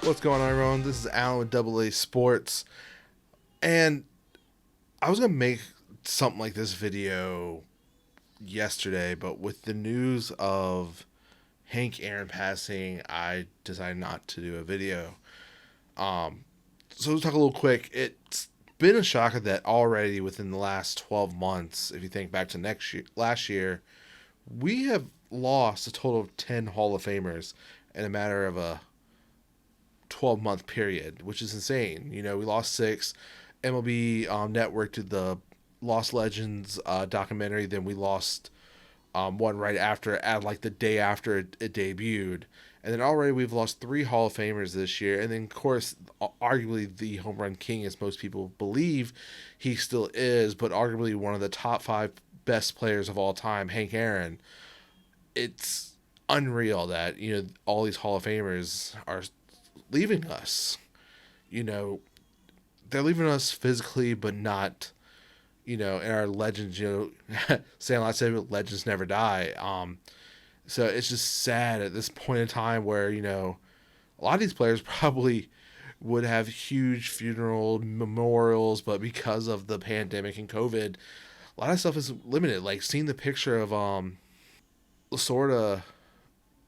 What's going on, everyone? This is Alan with AA Sports, and I was going to make something like this video yesterday, but with the news of Hank Aaron passing, I decided not to do a video. So let's talk a little quick. It's been a shocker that already within the last 12 months, if you think back to last year, we have lost a total of 10 Hall of Famers in a matter of a 12-month period, which is insane. You know, we lost 6. MLB Network did the Lost Legends documentary. Then we lost one right after, at like the day after it debuted. And then already we've lost 3 Hall of Famers this year. And then, of course, arguably the home run king, as most people believe he still is, but arguably one of the top 5 best players of all time, Hank Aaron. It's unreal that, you know, all these Hall of Famers are leaving us. You know, they're leaving us physically, but not, you know, in our legends, you know, saying I said legends never die. So it's just sad at this point in time where, you know, a lot of these players probably would have huge funeral memorials, but because of the pandemic and COVID, a lot of stuff is limited. Like seeing the picture of Lasorda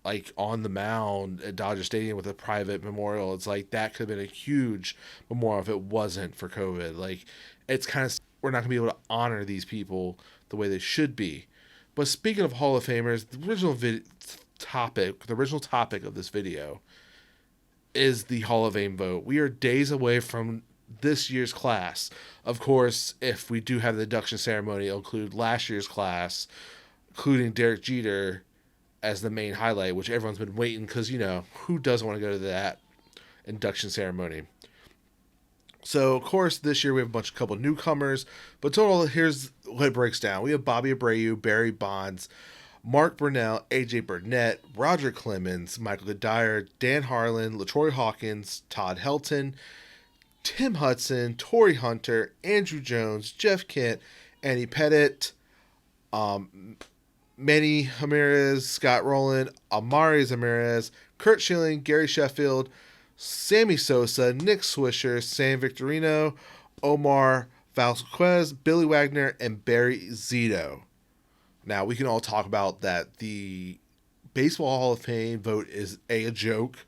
like on the mound at Dodger Stadium with a private memorial. It's like that could have been a huge memorial if it wasn't for COVID. Like it's kind of, we're not gonna be able to honor these people the way they should be. But speaking of Hall of Famers, the original topic of this video is the Hall of Fame vote. We are days away from this year's class. Of course, if we do have the induction ceremony, it'll include last year's class, including Derek Jeter as the main highlight, which everyone's been waiting because, you know, who doesn't want to go to that induction ceremony? So, of course, this year we have a couple newcomers, but total, here's what it breaks down. We have Bobby Abreu, Barry Bonds, Mark Brunell, AJ Burnett, Roger Clemens, Michael Goodire, Dan Harlan, LaTroy Hawkins, Todd Helton, Tim Hudson, Torrey Hunter, Andrew Jones, Jeff Kent, Andy Pettit, Manny Ramirez, Scott Rowland, Amari Ramirez, Kurt Schilling, Gary Sheffield, Sammy Sosa, Nick Swisher, Sam Victorino, Omar Vasquez, Billy Wagner, and Barry Zito. Now, we can all talk about that the Baseball Hall of Fame vote is a joke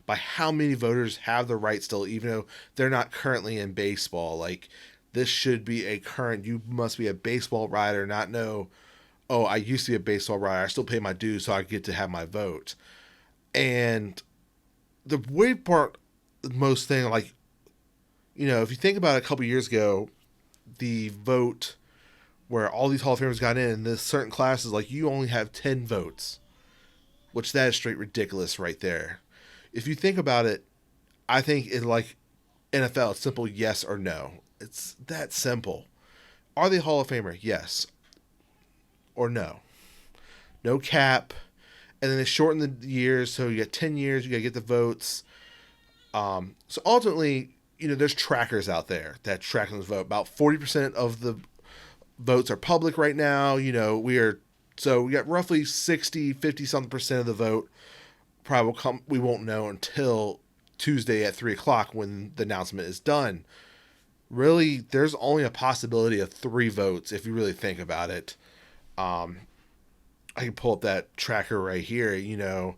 by how many voters have the right still, even though they're not currently in baseball. Like, this should be a current, you must be a baseball writer, not know, oh, I used to be a baseball writer, I still pay my dues, so I get to have my vote. And the weird part, most thing, like, you know, if you think about it, a couple years ago, the vote where all these Hall of Famers got in, this certain classes, like, you only have 10 votes, which that is straight ridiculous right there. If you think about it, I think in, like, NFL, it's simple yes or no. It's that simple. Are they Hall of Famer? Yes. Or no. No cap. And then they shorten the years, so you get 10 years, you got to get the votes. So ultimately, you know, there's trackers out there that track those votes. About 40% of the votes are public right now. You know, we got roughly 60, 50-something percent of the vote. Probably will come, we won't know until Tuesday at 3 o'clock when the announcement is done. Really, there's only a possibility of 3 votes if you really think about it. I can pull up that tracker right here. You know,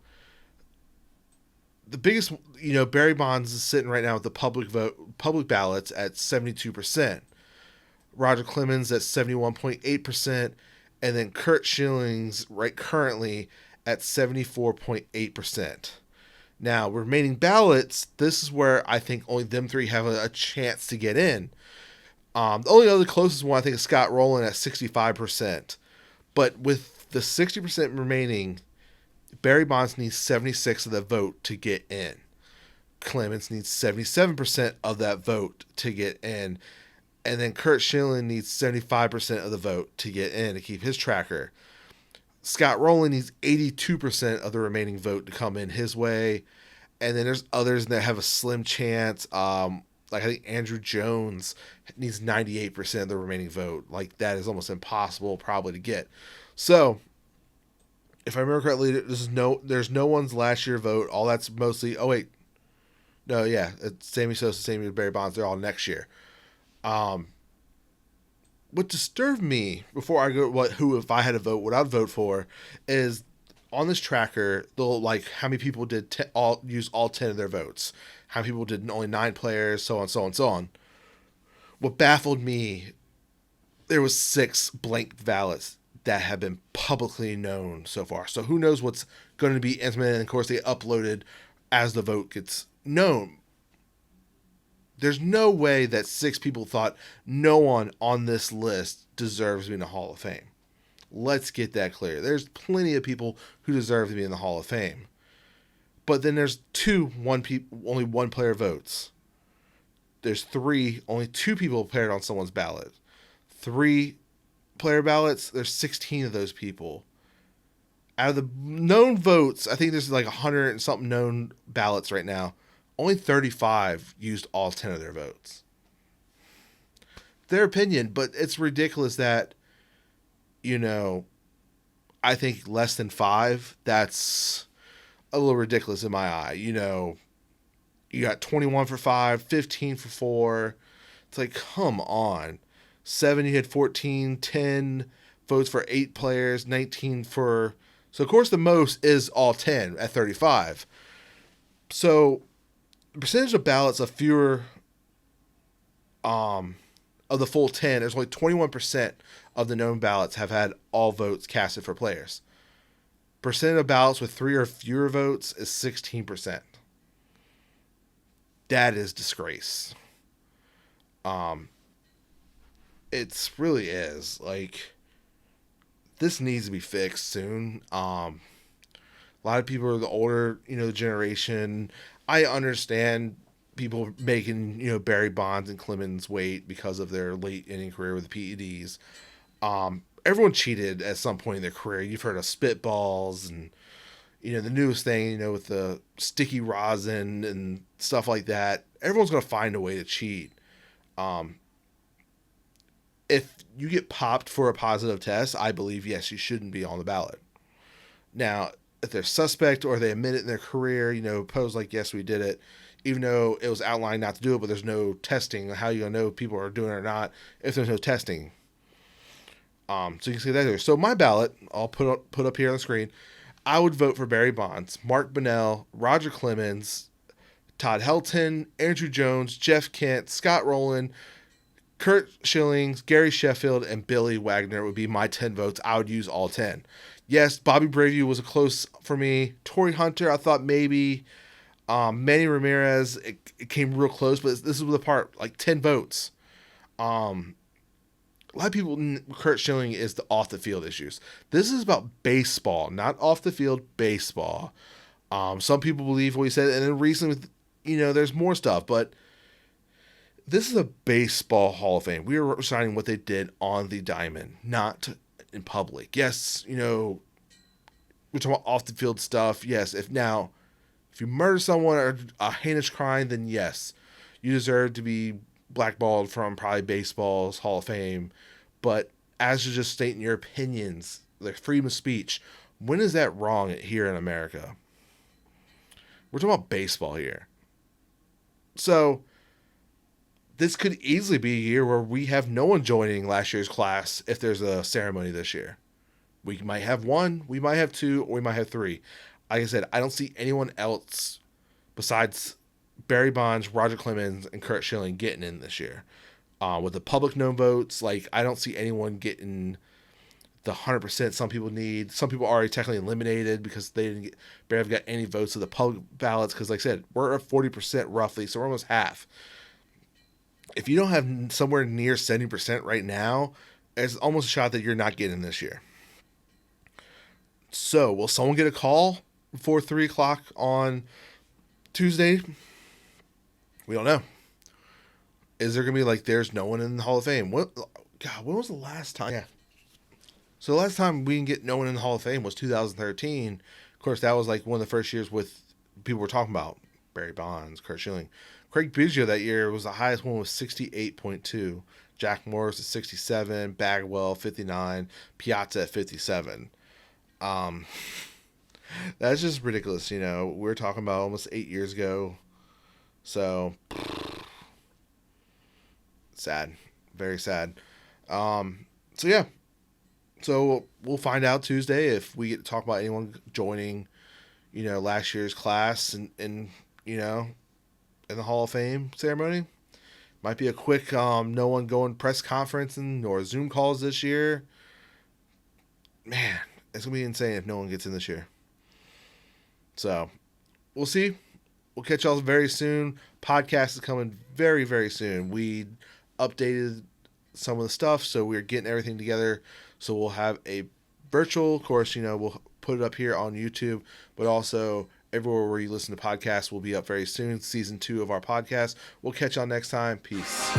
the biggest, you know, Barry Bonds is sitting right now with the public ballots at 72%. Roger Clemens at 71.8%, and then Kurt Schilling's right currently at 74.8%. Now, remaining ballots, this is where I think only them 3 have a chance to get in. The only other closest one I think is Scott Rowland at 65%. But with the 60% remaining, Barry Bonds needs 76 of the vote to get in. Clemens needs 77% of that vote to get in. And then Kurt Schilling needs 75% of the vote to get in to keep his tracker. Scott Rowland needs 82% of the remaining vote to come in his way. And then there's others that have a slim chance. Like I think Andrew Jones needs 98% of the remaining vote. Like that is almost impossible probably to get. So if I remember correctly, there's no one's last year vote. All that's mostly. Oh wait, no, yeah, it's Sammy Sosa, Sammy Barry Bonds. They're all next year. Um, what disturbed me before I go, who if I had to vote, what I'd vote for, is on this tracker. They'll like how many people did all use all 10 of their votes. How many people did only 9 players, so on, so on, so on. What baffled me, there was 6 blank ballots that have been publicly known so far. So who knows what's going to be implemented? And of course, they uploaded as the vote gets known. There's no way that 6 people thought no one on this list deserves to be in the Hall of Fame. Let's get that clear. There's plenty of people who deserve to be in the Hall of Fame. But then there's only 1 player votes. There's 3, only 2 people appeared on someone's ballot. 3 player ballots, there's 16 of those people. Out of the known votes, I think there's like 100 and something known ballots right now. Only 35 used all 10 of their votes. Their opinion, but it's ridiculous that, I think less than 5, that's a little ridiculous in my eye. You got 21 for 5, 15 for 4. It's like, come on. 7, you had 14, 10 votes for 8 players, 19 for... So, of course, the most is all 10 at 35. So, the percentage of ballots of fewer of the full 10, there's only 21% of the known ballots have had all votes casted for players. Percent of ballots with 3 or fewer votes is 16%. That is disgrace. It really is. Like, this needs to be fixed soon. A lot of people are the older, generation. I understand people making, Barry Bonds and Clemens wait because of their late inning career with the PEDs. Everyone cheated at some point in their career. You've heard of spitballs and, the newest thing, with the sticky rosin and stuff like that. Everyone's going to find a way to cheat. If you get popped for a positive test, I believe, yes, you shouldn't be on the ballot. Now, if they're suspect or they admit it in their career, pose like, yes, we did it, even though it was outlined not to do it, but there's no testing. How are you going to know if people are doing it or not if there's no testing? So you can see that there. So my ballot, I'll put up here on the screen. I would vote for Barry Bonds, Mark Bunnell, Roger Clemens, Todd Helton, Andrew Jones, Jeff Kent, Scott Rowland, Curt Schilling, Gary Sheffield, and Billy Wagner would be my 10 votes. I would use all 10. Yes, Bobby Bravey was a close for me. Torrey Hunter, I thought maybe. Manny Ramirez, it came real close, but this was the part, like 10 votes. A lot of people, Curt Schilling is the off the field issues. This is about baseball, not off the field baseball. Some people believe what he said, and then recently, there's more stuff, but this is a baseball Hall of Fame. We are reciting what they did on the diamond, not in public. Yes, we're talking about off the field stuff. Yes, if you murder someone or a heinous crime, then yes, you deserve to be blackballed from probably baseball's Hall of Fame. But as you're just stating your opinions, like freedom of speech, when is that wrong here in America? We're talking about baseball here. So this could easily be a year where we have no one joining last year's class if there's a ceremony this year. We might have 1, we might have 2, or we might have 3. Like I said, I don't see anyone else besides Barry Bonds, Roger Clemens, and Curt Schilling getting in this year. With the public known votes, like I don't see anyone getting the 100% some people need. Some people are already technically eliminated because they didn't barely got any votes of the public ballots. Because like I said, we're at 40% roughly, so we're almost half. If you don't have somewhere near 70% right now, it's almost a shot that you're not getting this year. So, will someone get a call before 3 o'clock on Tuesday? We don't know. Is there going to be like, there's no one in the Hall of Fame? When was the last time? Yeah. So the last time we didn't get no one in the Hall of Fame was 2013. Of course, that was like one of the first years with people were talking about Barry Bonds, Curt Schilling. Craig Biggio that year was the highest one, was 68.2. Jack Morris at 67, Bagwell 59, Piazza at 57. That's just ridiculous. We're talking about almost 8 years ago. So sad, very sad. So yeah, so we'll find out Tuesday if we get to talk about anyone joining, last year's class and in the Hall of Fame ceremony. Might be a quick no one going press conference or Zoom calls this year. Man, it's gonna be insane if no one gets in this year. So we'll see. We'll catch y'all very soon. Podcast is coming very, very soon. We updated some of the stuff, so we're getting everything together. So we'll have a virtual, of course, we'll put it up here on YouTube, but also everywhere where you listen to podcasts will be up very soon. Season 2 of our podcast. We'll catch y'all next time. Peace.